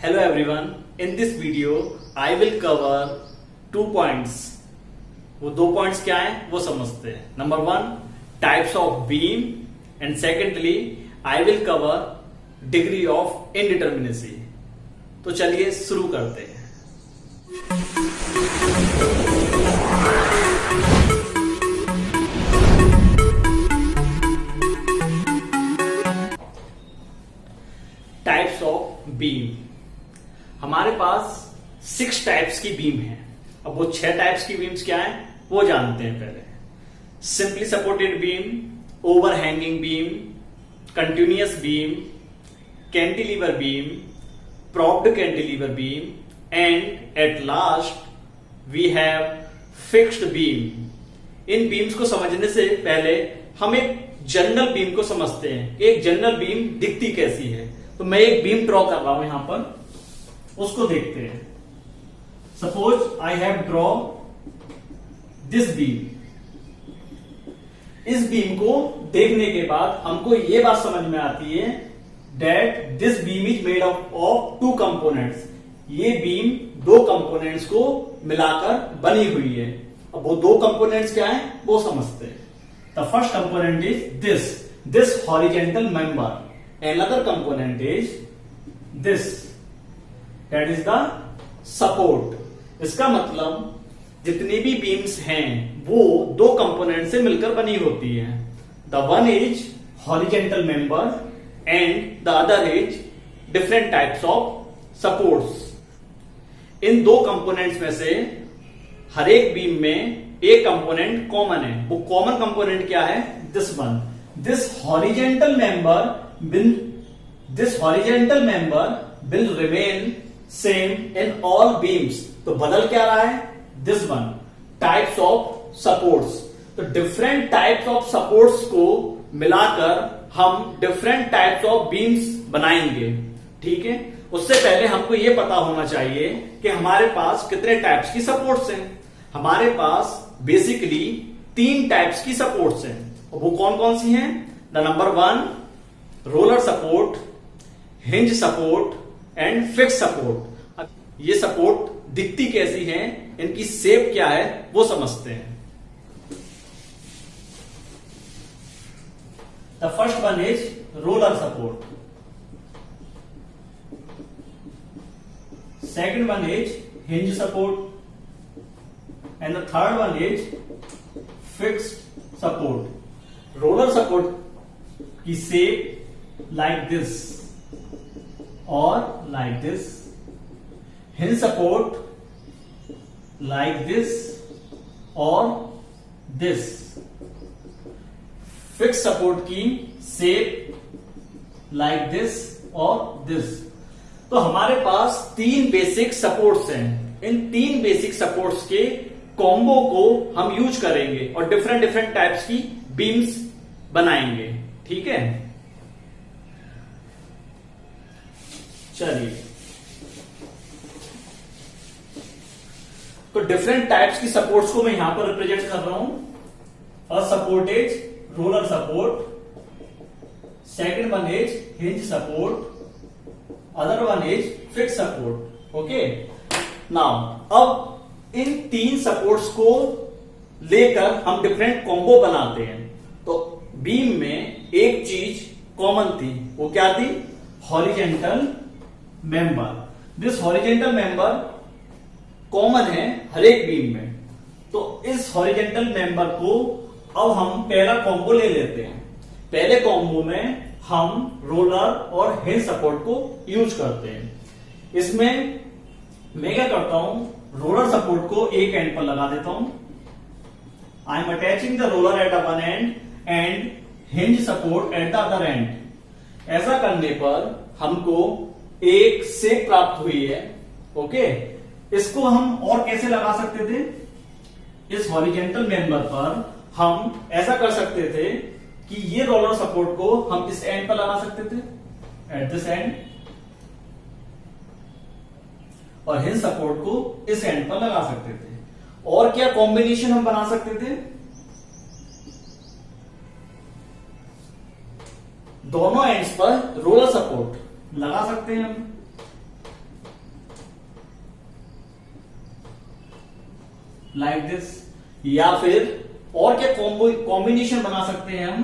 Hello everyone. In this video, I will cover 2 points. वो 2 points क्या हैं वो समझते हैं. Number 1, types of beam, and secondly, I will cover degree of indeterminacy. तो चलिए शुरू करते हैं. Types of beam. हमारे पास 6 टाइप्स की बीम है. अब वो 6 टाइप्स की बीम्स क्या है वो जानते हैं पहले. Simply supported beam, overhanging beam, continuous beam, cantilever beam, propped cantilever beam, and at last we have fixed beam. इन बीम्स को समझने से पहले हम एक जनरल बीम को समझते हैं. एक जनरल बीम दिखती कैसी है. तो मैं एक बीम ड्रॉ कर रहा हूं यहां पर, उसको देखते हैं. Suppose I have draw this beam. इस बीम को देखने के बाद हमको यह बात समझ में आती है that this beam is made of 2 components. ये बीम 2 कंपोनेंट्स को मिलाकर बनी हुई है. अब वो 2 कंपोनेंट्स क्या है वो समझते हैं. The first component is this horizontal member. Another component is this, that is the support. इसका मतलब जितनी भी बीम्स हैं वो 2 कंपोनेंट से मिलकर बनी होती हैं. The one is horizontal member and the other is different types of supports. In 2 components में से हर एक बीम में एक कंपोनेंट कॉमन है. वो कॉमन कंपोनेंट क्या है? This one. This horizontal member will remain same in all beams. तो बदल क्या रहा है? This one. Types of supports. तो different types of supports को मिलाकर हम different types of beams बनाएंगे. ठीक है. उससे पहले हमको ये पता होना चाहिए कि हमारे पास कितने टाइप्स की सपोर्ट्स हैं. हमारे पास बेसिकली 3 टाइप्स की सपोर्ट्स हैं. वो कौन कौन सी हैं? The number 1, roller support, hinge support and fix support. ये सपोर्ट दिखती कैसी हैं, इनकी शेप क्या है वो समझते हैं. The first one is roller support. Second one is hinge support and the third one is fixed support. Roller support की shape like this or like this. Hinge support like this or this. Fixed support की shape like this or this. तो हमारे पास 3 basic supports हैं. इन 3 basic supports के combo को हम use करेंगे और डिफरेंट टाइप्स की बीम्स बनाएंगे. ठीक है. चलिए, तो डिफरेंट टाइप्स की सपोर्ट्स को मैं यहां पर रिप्रेजेंट कर रहा हूं. First support is roller support, second one is hinge support, other one is fix support. Okay. Now अब इन 3 सपोर्ट्स को लेकर हम डिफरेंट कॉम्बो बनाते हैं. तो बीम में एक चीज कॉमन थी. वो क्या थी? Horizontal member. This horizontal member common है हर एक बीम में. तो इस हॉरिजेंटल मेंबर को अब हम पहला कॉम्बो ले लेते हैं. पहले कॉम्बो में हम रोलर और हिंज सपोर्ट को यूज करते हैं. इसमें मैं क्या करता हूं, रोलर सपोर्ट को एक एंड पर लगा देता हूं. I am attaching the roller at one end and hinge support at the other end. ऐसा करने पर हमको एक शेप प्राप्त हुई है. ओके. इसको हम और कैसे लगा सकते थे? इस हॉरिजेंटल मेंबर पर हम ऐसा कर सकते थे कि ये रोलर सपोर्ट को हम इस एंड पर लगा सकते थे, एट दिस एंड, और हिंज सपोर्ट को इस एंड पर लगा सकते थे. और क्या कॉम्बिनेशन हम बना सकते थे? दोनों एंड्स पर रोलर सपोर्ट लगा सकते हैं हम. लाइक दिस, या फिर और क्या कॉम्बिनेशन बना सकते हैं हम,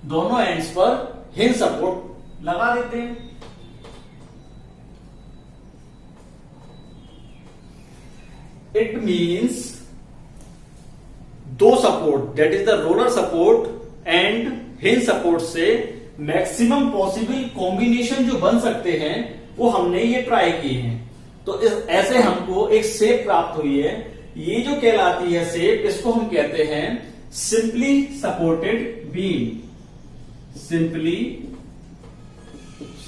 दोनों एंड्स पर हिंज सपोर्ट लगा देते हैं। इट मीन्स दो support, that is the roller support and hinge support से मैक्सिमम पॉसिबल कॉम्बिनेशन जो बन सकते हैं वो हमने ये ट्राई किए हैं। तो ऐसे हमको एक शेप प्राप्त हुई है। ये जो कहलाती है शेप, इसको हम कहते हैं simply supported beam, simply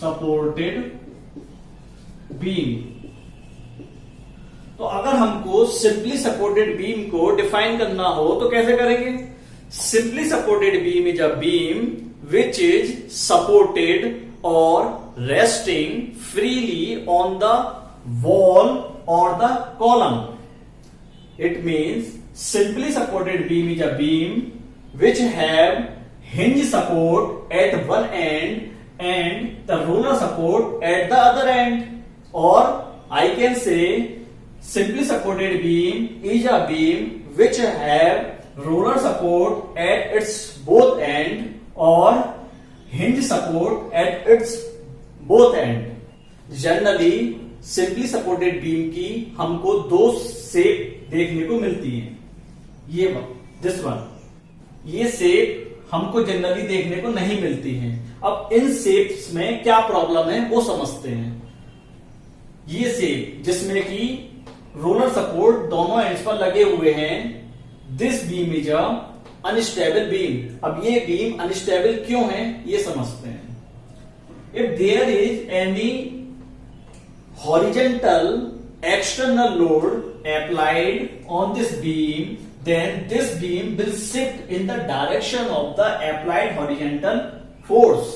supported beam. तो अगर हमको सिंपली सपोर्टेड बीम को डिफाइन करना हो तो कैसे करेंगे? Simply supported beam is a beam which is supported or resting freely on the wall or the column. It means simply supported beam is a beam which have hinge support at one end and the roller support at the other end. Or I can say simply supported beam is a beam which have roller support at its both end और hinge support at its both end। Generally simply supported beam की हमको दो shape देखने को मिलती है। ये this one, ये शेप हमको जनरली देखने को नहीं मिलती है। अब इन शेप्स में क्या प्रॉब्लम है वो समझते हैं। ये शेप जिसमें कि रोलर सपोर्ट दोनों एंड्स पर लगे हुए हैं, this beam is a unstable beam. अब ये बीम अनस्टेबल क्यों है ये समझते हैं। If there is any horizontal external load applied on this beam, then this beam will shift in the direction of the applied horizontal force,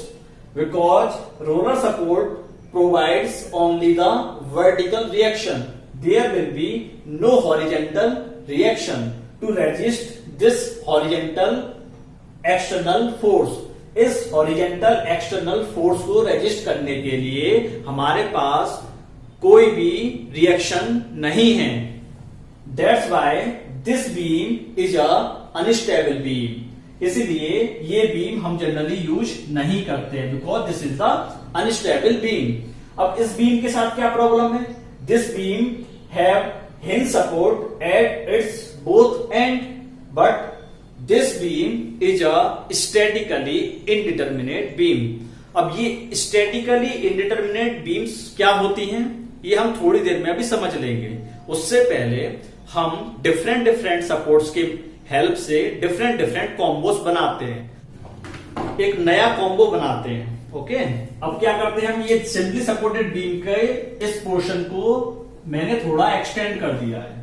because roller support provides only the vertical reaction. There will be no horizontal reaction to resist this horizontal external force. इस horizontal external force को resist करने के लिए हमारे पास कोई भी reaction नहीं है। That's why this beam is a unstable beam. इसलिए ये बीम हम जनरली यूज नहीं करते, because this is the unstable beam. अब इस बीम के साथ क्या प्रॉब्लम है? This beam have hinge support at its both and, but this beam is a statically indeterminate beam. अब ये स्टैटिकली इनडिटर्मिनेट बीम्स क्या होती हैं ये हम थोड़ी देर में अभी समझ लेंगे। उससे पहले हम डिफरेंट डिफरेंट सपोर्ट्स की हेल्प से डिफरेंट डिफरेंट कॉम्बोस बनाते हैं, एक नया कॉम्बो बनाते हैं। ओके, अब क्या करते हैं हम, ये सिंपली सपोर्टेड बीम के इस पोर्शन को मैंने थोड़ा एक्सटेंड कर दिया है।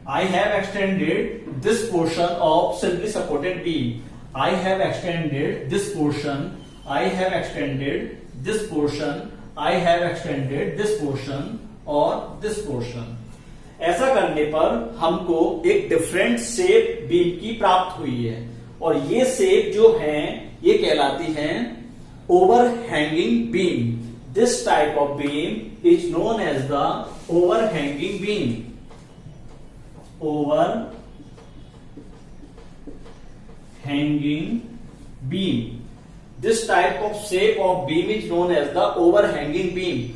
I have extended this portion of simply supported beam. I have extended this portion. I have extended this portion. I have extended this portion और this portion. ऐसा करने पर हमको एक डिफरेंट शेप बीम की प्राप्त हुई है, और ये शेप जो है ये कहलाती है overhanging beam. This type of beam is known as the overhanging beam. Overhanging beam, this type of shape of beam is known as the overhanging beam.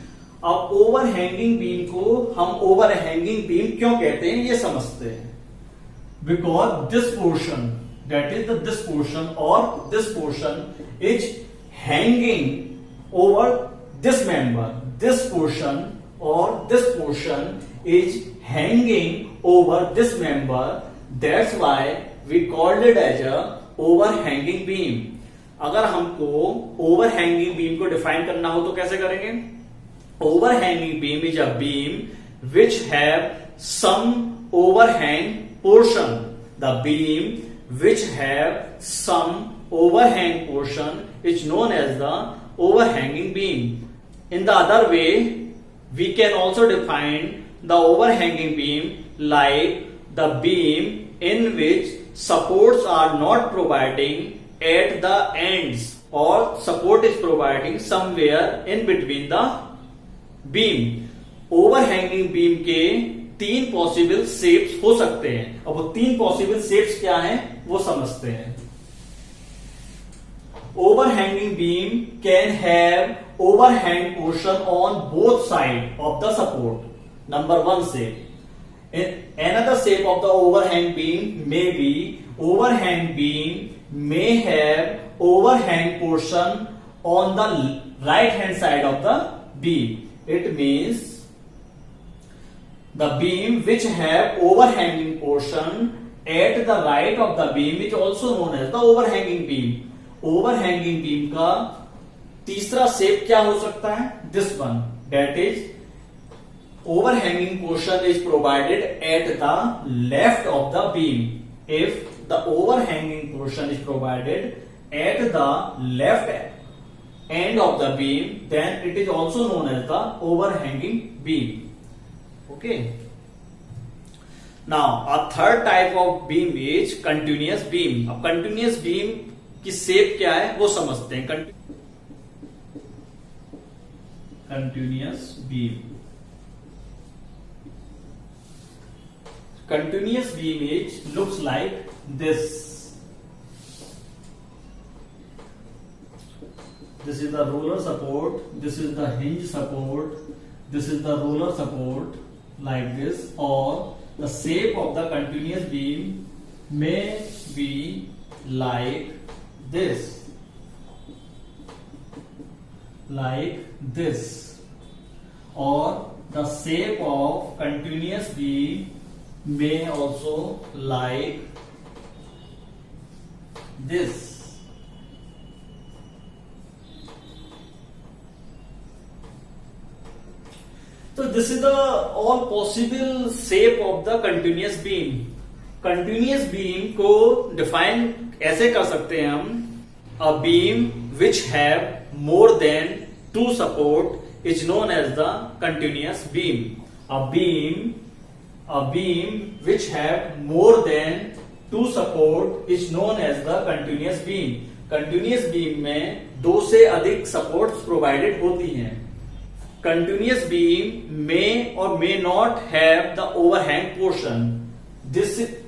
अब ओवरहैंगिंग बीम को हम ओवरहैंगिंग बीम क्यों कहते हैं ये समझते हैं। Because this portion, that is this portion और this portion is hanging over this member. This portion और this portion is hanging over this member, that's why we called it as a overhanging beam. अगर हमको overhanging beam को define करना हो तो कैसे करेंगे? Overhanging beam is a beam which have some overhang portion. The beam which have some overhang portion is known as the overhanging beam. In the other way, we can also define the overhanging beam like the beam in which supports are not providing at the ends, or support is providing somewhere in between the beam. Overhanging beam के 3 possible shapes हो सकते हैं। अब वो 3 possible shapes क्या हैं वो समझते हैं। Overhanging beam can have overhang portion on both sides of the support. Number 1 shape. Another shape of the overhang beam may be overhang beam may have overhang portion on the right hand side of the beam. It means the beam which have overhanging portion at the right of the beam is also known as the overhanging beam. Overhanging beam का तीसरा shape क्या हो सकता है? This one, that is overhanging portion is provided at the left of the beam. If the overhanging portion is provided at the left end of the beam, then it is also known as the overhanging beam. Okay. Now a third type of beam is continuous beam. अब continuous beam की shape क्या है वो समझते हैं. Continuous beam. Continuous beam is looks like this. This is the roller support, this is the hinge support, this is the roller support, like this. और the shape of the continuous beam may be like this, or the shape of continuous beam may also like this. So this is the all possible shape of the continuous beam. Continuous beam को define ऐसे कर सकते हैं हम. A beam which have more than 2 support is known as the continuous beam. A beam which have more than 2 support is known as the continuous beam. Continuous beam में 2 से अधिक supports provided होती हैं. कंटिन्यूअस बीम मे और may not have the overhang portion.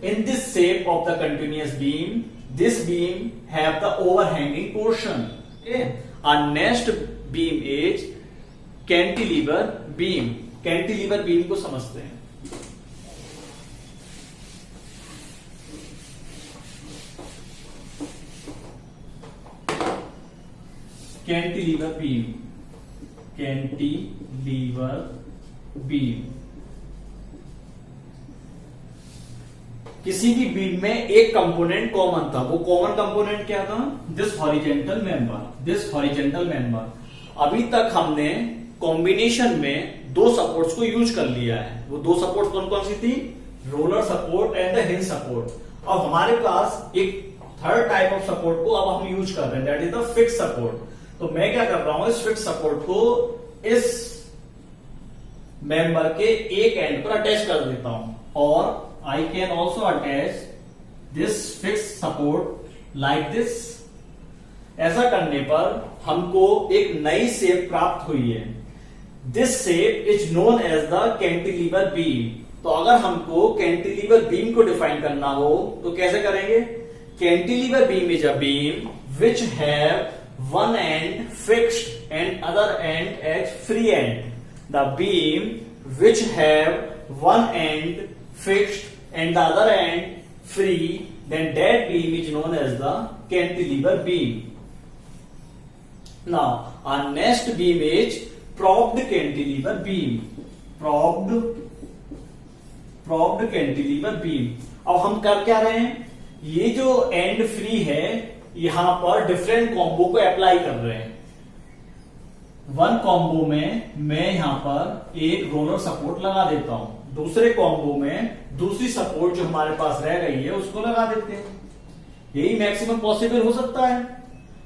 In this shape of the continuous beam, this beam have the overhanging portion. Okay. Our next beam is cantilever beam. Cantilever beam को समझते हैं. Cantilever beam. Cantilever beam. किसी भी beam में एक component common था. वो common component क्या था? This horizontal member. This horizontal member. अभी तक हमने कॉम्बिनेशन में 2 सपोर्ट्स को यूज कर लिया है. वो 2 सपोर्ट कौन कौन सी थी? Roller support and the hinge support. अब हमारे पास एक थर्ड टाइप ऑफ सपोर्ट को अब हम यूज कर रहे हैं, that is the fix support. तो मैं क्या कर रहा हूं, इस फिक्स सपोर्ट को इस मेंबर के एक एंड पर अटैच कर देता हूं. और I can also attach this fixed support like this. ऐसा करने पर हमको एक नई शेप प्राप्त हुई है. This shape is known as the cantilever beam. तो अगर हमको cantilever beam को डिफाइन करना हो तो कैसे करेंगे? Cantilever beam is a beam which have one end fixed and other end as free end. The beam which have one end fixed and the other end free, then that beam is known as the cantilever beam. Now our next beam is propped cantilever beam. Propped cantilever beam. अब हम कर क्या रहे हैं? ये जो and free है यहां पर डिफरेंट कॉम्बो को अप्लाई कर रहे हैं. वन कॉम्बो में मैं यहां पर एक रोलर सपोर्ट लगा देता हूं. दूसरे कॉम्बो में दूसरी सपोर्ट जो हमारे पास रह गई है उसको लगा देते हैं. यही मैक्सिमम पॉसिबल हो सकता है.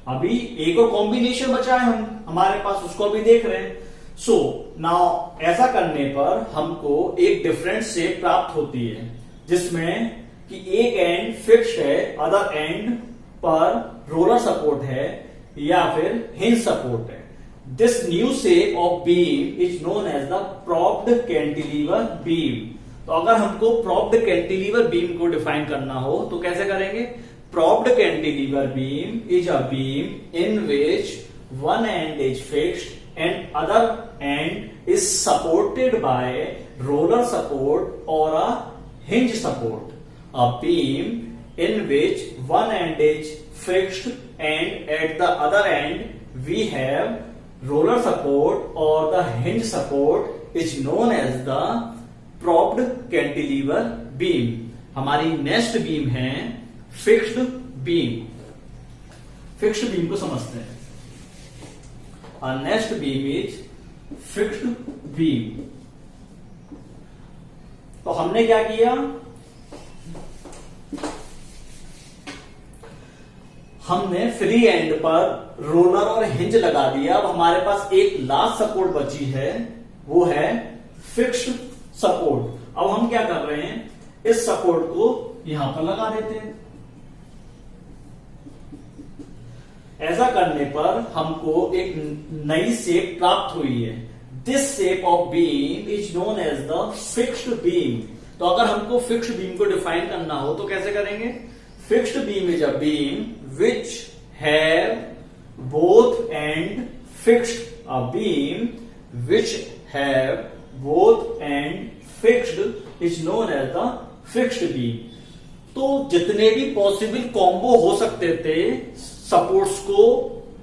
अभी एक और कॉम्बिनेशन बचा है हमारे पास, उसको अभी देख रहे हैं. सो नाउ ऐसा करने पर हमको एक डिफरेंट शेप प्राप्त होती है जिसमें कि एक एंड फिक्स्ड है, अदर एंड पर रोलर सपोर्ट है या फिर हिंज सपोर्ट है. This new shape of beam is known as the propped cantilever beam. तो अगर हमको प्रोप्ड कैंटिलीवर बीम को डिफाइन करना हो तो कैसे करेंगे? Propped cantilever beam is a beam in which one end is fixed and other end is supported by roller support or a hinge support. A beam in which one end is fixed and at the other end we have roller support or the hinge support is known as the propped cantilever beam. हमारी next beam है fixed beam. Fixed beam को समझते हैं। Our next beam is fixed beam. तो हमने क्या किया? हमने फ्री एंड पर रोलर और हिंज लगा दिया। अब हमारे पास एक लास्ट सपोर्ट बची है, वो है फिक्स्ड सपोर्ट। अब हम क्या कर रहे हैं? इस सपोर्ट को यहां पर लगा देते हैं। ऐसा करने पर हमको एक नई शेप प्राप्त हुई है। This shape of beam is known as the fixed beam. तो अगर हमको फिक्स्ड बीम को डिफाइन करना हो तो कैसे करेंगे? Fixed beam is a beam which have both end fixed. A beam which have both end fixed is known as the fixed beam. तो जितने भी पॉसिबल कॉम्बो हो सकते थे सपोर्ट्स को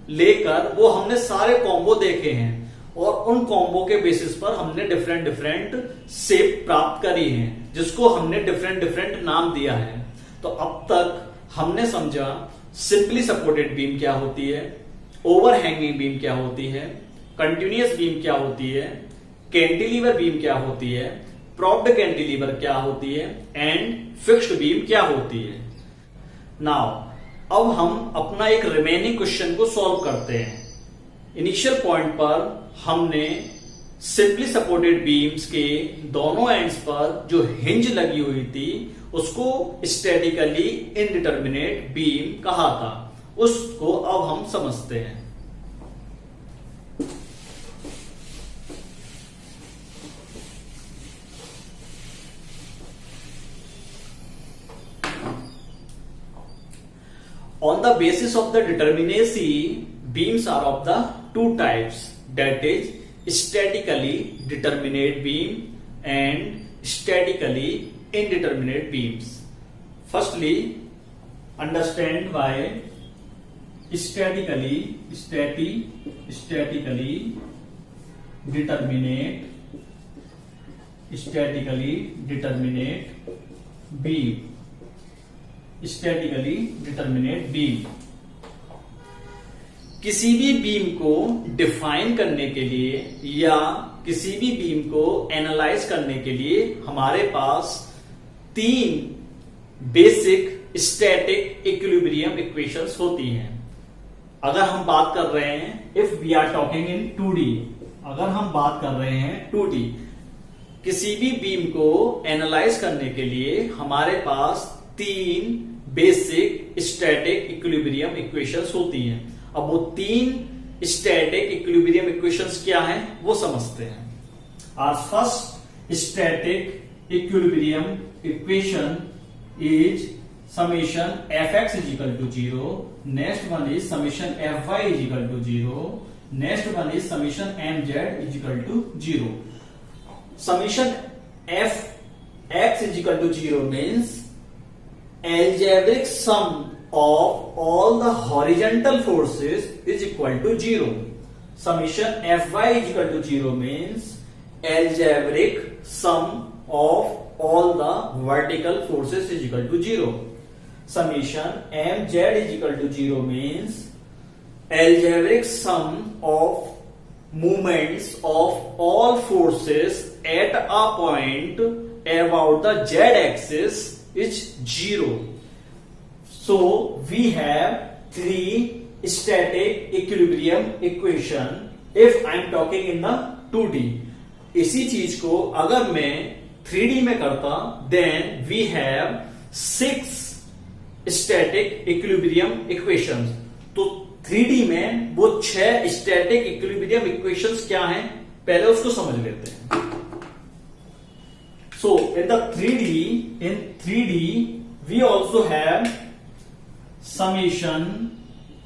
लेकर, वो हमने सारे कॉम्बो देखे हैं और उन कॉम्बो के बेसिस पर हमने डिफरेंट डिफरेंट शेप प्राप्त करी हैं, जिसको हमने डिफरेंट डिफरेंट नाम दिया है। तो अब तक हमने समझा सिंपली सपोर्टेड बीम क्या होती है, ओवरहैंगिंग बीम क्या होती है, कंटिन्यूअस बीम क्या होती है, कैंटिलीवर बीम क्या होती है, प्रॉप्ड कैंटिलीवर क्या होती है एंड फिक्स्ड बीम क्या होती है। नाउ अब हम अपना एक रिमेनिंग क्वेश्चन को सॉल्व करते हैं। इनिशियल पॉइंट पर हमने सिंपली सपोर्टेड बीम्स के दोनों एंड्स पर जो हिंज लगी हुई थी उसको स्टैटिकली इनडिटर्मिनेट बीम कहा था। उसको अब हम समझते हैं। On the basis of the determinacy, beams are of the two types, that is statically determinate beam and statically indeterminate beams. Firstly, understand by statically determinate beam. Statically determinate beam. किसी भी beam को define करने के लिए या किसी भी beam को एनालाइज करने के लिए हमारे पास तीन बेसिक स्टैटिक इक्विलिब्रियम इक्वेशंस होती हैं। अगर हम बात कर रहे हैं, if we are talking in 2D, अगर हम बात कर रहे हैं 2D, किसी भी बीम को एनालाइज करने के लिए हमारे पास तीन बेसिक स्टैटिक इक्विलिब्रियम इक्वेशंस होती हैं। अब वो तीन स्टैटिक इक्विलिब्रियम इक्वेशंस क्या हैं वो समझते हैं। Our first static equilibrium equation is summation fx is equal to 0, next one is summation fy is equal to 0, next one is summation mz is equal to 0. Summation fx is equal to 0 means algebraic sum of all the horizontal forces is equal to 0. Summation fy is equal to 0 means algebraic sum of all the vertical forces is equal to 0. Summation mz is equal to 0 means algebraic sum of moments of all forces at a point about the z-axis is 0. So we have three static equilibrium equation if I am talking in the 2D. इसी चीज को अगर मैं 3D में करता then we have 6 static equilibrium equations. तो 3D में वो 6 स्टैटिक इक्विलिब्रियम इक्वेशंस क्या हैं, पहले उसको समझ लेते हैं। So in 3D we also have summation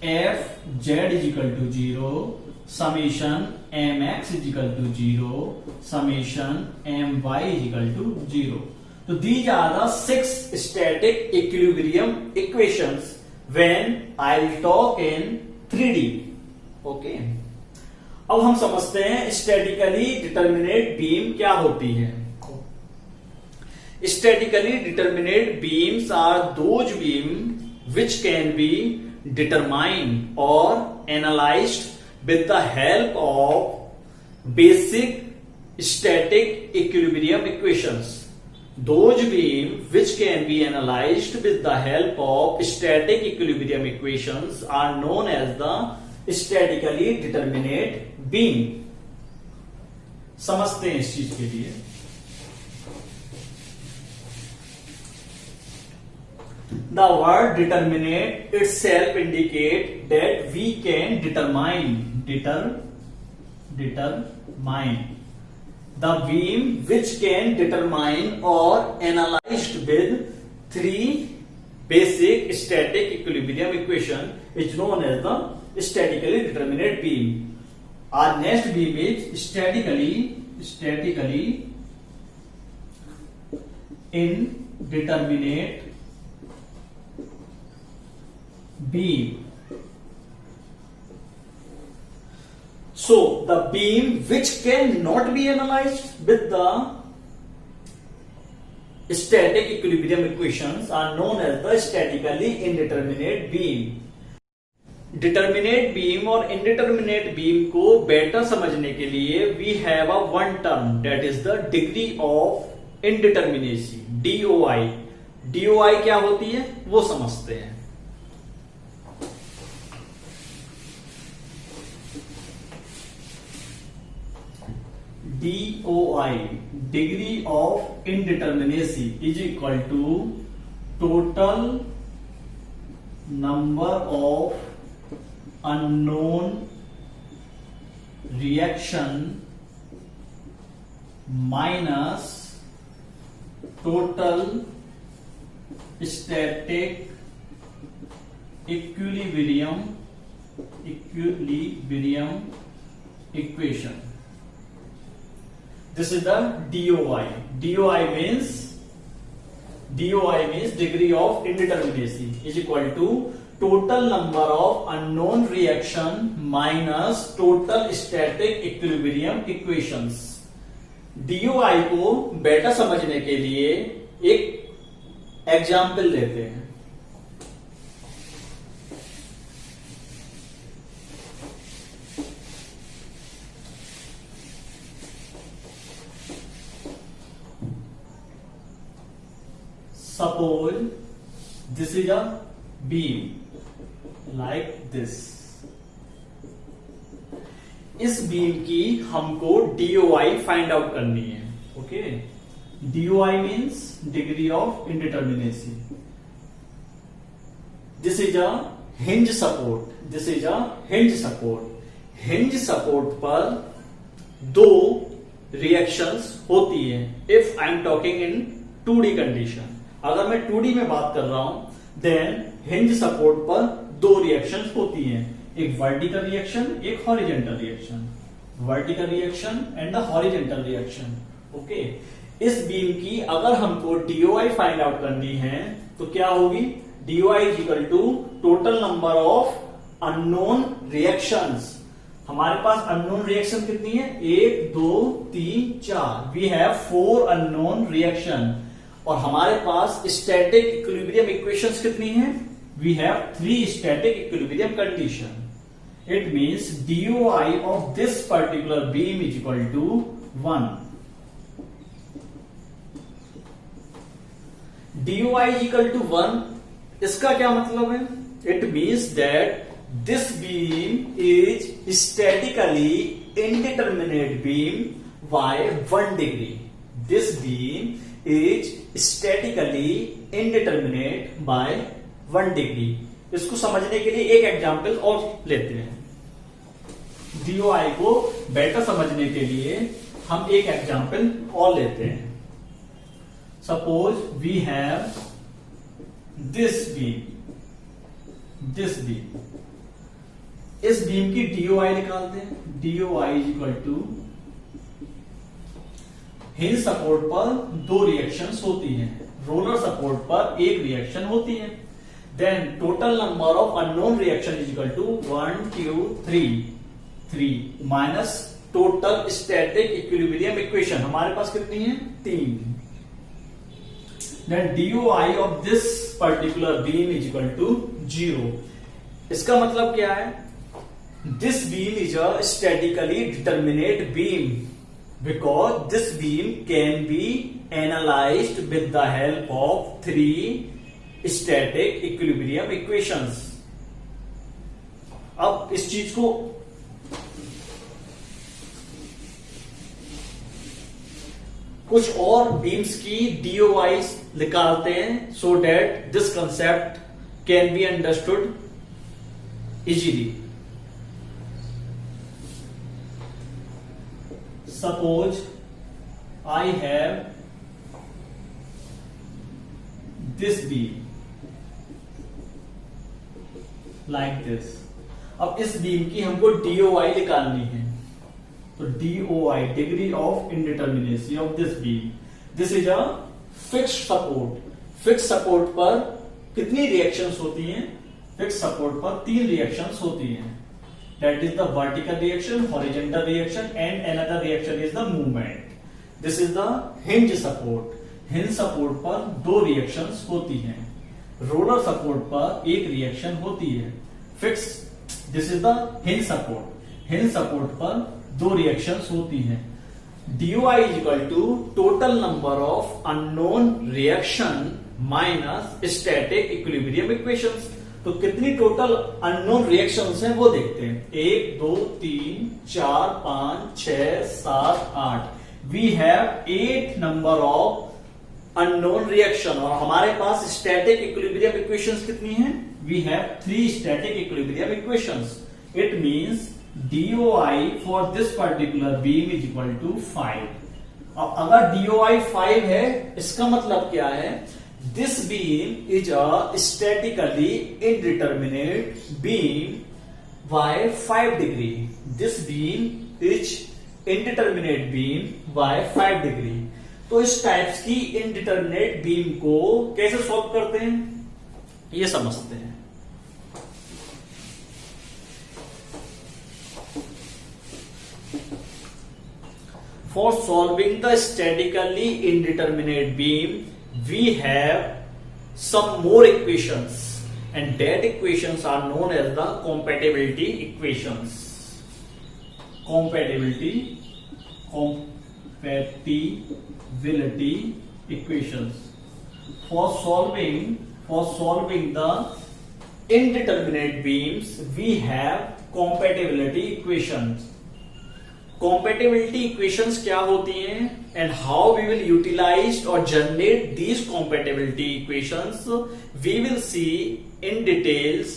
f z is equal to 0, summation mx is equal to 0, summation my is equal to 0. So these are the 6 static equilibrium equations when I'll talk in 3D. Okay. अब हम समझते हैं statically determinate beam क्या होती है। Statically determinate beams are those beams which can be determined or analyzed with the help of basic static equilibrium equations. Those beams which can be analyzed with the help of static equilibrium equations are known as the statically determinate beam. समझते हैं इस चीज के लिए। The word determinate itself indicate that we can determine the beam which can determine or analyzed with 3 basic static equilibrium equation is known as the statically determinate beam. Our next beam is statically indeterminate beam. So the beam which cannot be analyzed with the static equilibrium equations are known as the statically indeterminate beam. Determinate beam और indeterminate beam को better समझने के लिए we have a one term that is the degree of indeterminacy, DOI. DOI क्या होती है वो समझते हैं। DOI, degree of indeterminacy, is equal to total number of unknown reaction minus total static equilibrium equation. This is the DOI. DOI means degree of indeterminacy is equal to total number of unknown reaction minus total static equilibrium equations. DOI को better समझने के लिए एक example लेते हैं। Suppose this is a beam like this. इस beam की हमको DOI फाइंड आउट करनी है। Okay, DOI means degree of indeterminacy. This is a hinge support, hinge support पर 2 रिएक्शंस होती है। If I am talking in 2D condition, अगर मैं 2D में बात कर रहा हूं देन हिंज सपोर्ट पर 2 रिएक्शंस होती हैं, एक वर्टिकल रिएक्शन, एक horizontal reaction, vertical reaction and the horizontal reaction. Okay, इस बीम की अगर हमको DOI फाइंड आउट करनी है तो क्या होगी, DOI is equal to total number of unknown reactions. हमारे पास अननोन रिएक्शन कितनी है, 1 2 3 4, वी हैव 4 अननोन रिएक्शन। और हमारे पास स्टैटिक इक्विलिब्रियम इक्वेशंस कितनी हैं, we have 3 static equilibrium condition. It means DOI of this particular beam is equal to 1। DOI is equal to 1, इसका क्या मतलब है, it means that this beam is statically indeterminate beam by 1 degree. This beam is statically indeterminate by 1 degree. इसको समझने के लिए एक example और लेते हैं। DOI को बेटर समझने के लिए हम एक एग्जाम्पल और लेते हैं। Suppose we have this beam, इस बीम की DOI निकालते हैं। DOI is equal to, hinge support पर 2 रिएक्शंस होती हैं, रोलर सपोर्ट पर 1 रिएक्शन होती है। Then total number of unknown reaction is equal to 1 2 3 minus total static equilibrium equation हमारे पास कितनी है? 3। Then DOI of this particular beam is equal to 0। इसका मतलब क्या है? This beam is a statically determinate beam because this beam can be analyzed with the help of 3 static equilibrium equations। अब इस चीज को कुछ और बीम्स की DOI निकालते हैं so that this concept can be understood easily। Suppose I have this beam like this। अब इस बीम की हमको DOI निकालनी है, तो DOI degree of indeterminacy of this beam. This is a fixed support. Fix support पर कितनी reactions होती हैं? फिक्स सपोर्ट पर 3 रिएक्शंस होती हैं। That is the vertical reaction, horizontal reaction, and another reaction is the movement. This is the hinge support. Hinge support पर 2 reactions होती हैं, roller support पर 1 reaction होती है। Fix, this is the hinge support. Hinge support पर 2 reactions होती हैं। DOI is equal to total number of unknown reaction minus static equilibrium equations। तो कितनी टोटल अननोन रिएक्शंस हैं वो देखते हैं। 1 2 3 4 5 6 7 8। We have 8 number of unknown reaction और हमारे पास स्टैटिक इक्विलिब्रियम इक्वेशंस कितनी हैं? We have 3 static equilibrium equations. It means DOI for this particular beam is equal to 5। अब अगर DOI 5 है, इसका मतलब क्या है? This beam is a statically indeterminate beam by 5 degree। This beam is indeterminate beam by 5 degree। तो इस types की indeterminate beam को कैसे सॉल्व करते हैं ये समझते हैं। For solving the statically indeterminate beam, we have some more equations and that equations are known as the compatibility equations। Compatibility equations for solving the indeterminate beams we have compatibility equations। compatibility equations क्या होती हैं and how we will utilize or generate these compatibility equations we will see in details।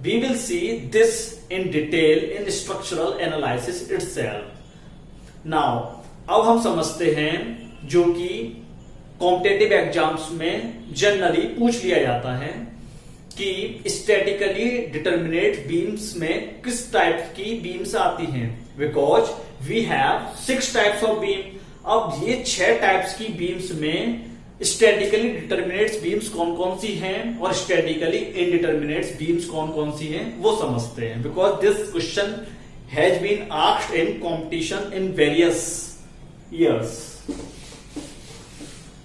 we will see this in detail in structural analysis itself। now अब हम समझते हैं जो कि competitive exams में जनरली पूछ लिया जाता है कि स्टैटिकली डिटर्मिनेट बीम्स में किस टाइप की बीम्स आती हैं। Because we have 6 types of beam. अब ये 6 टाइप्स की बीम्स में स्टैटिकली डिटर्मिनेट्स बीम्स कौन कौन सी हैं और स्टैटिकली इनडिटर्मिनेट्स बीम्स कौन कौन सी हैं वो समझते हैं। Because this question has been asked in competition in various years.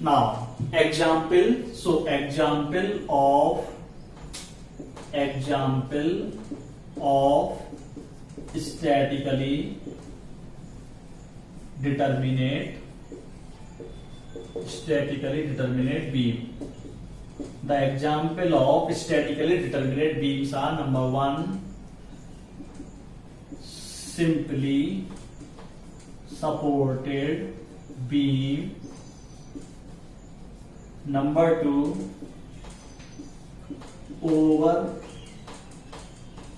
Now example, so example of statically determinate beam। The example of statically determinate beams are: number 1, simply supported beam; number 2,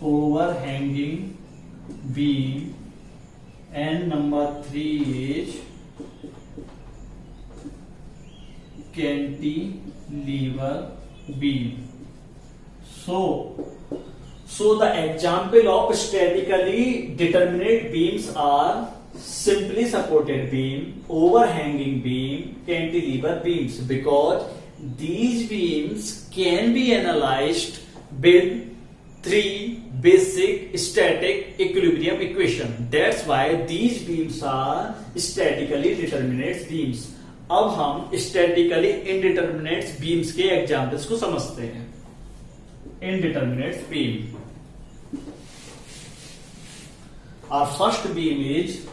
overhanging beam, and number 3 is cantilever beam. So the example of statically determinate beams are simply supported beam, overhanging beam, cantilever beams, because these beams can be analyzed with 3 basic static equilibrium equation. That's why these beams are statically determinate beams. अब हम statically indeterminate beams के examples को समझते हैं. Indeterminate beam. Our first beam is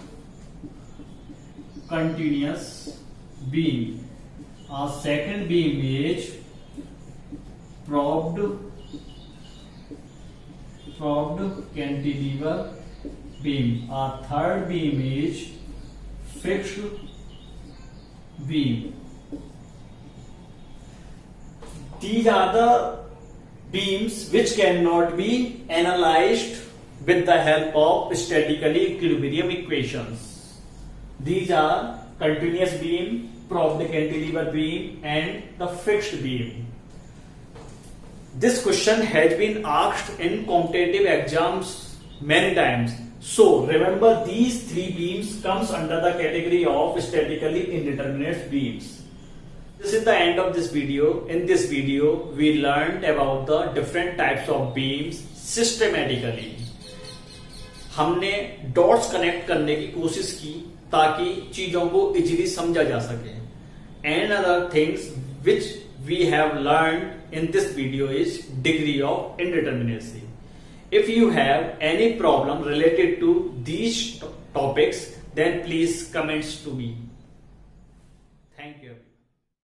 continuous beam. Our second beam is probed cantilever beam. Our third beam is fixed beam. These are the beams which cannot be analyzed with the help of statically equilibrium equations. These are continuous beam, probed cantilever beam, and the fixed beam. This question has been asked in competitive exams many times. So remember, these 3 beams comes under the category of statically indeterminate beams. This is the end of this video. In this video, we learned about the different types of beams systematically. हमने dots connect करने की कोशिश की ताकि चीजों को easily समझा जा सके. And other things which we have learned in this video is degree of indeterminacy. If you have any problem related to these topics, then please comments to me. Thank you.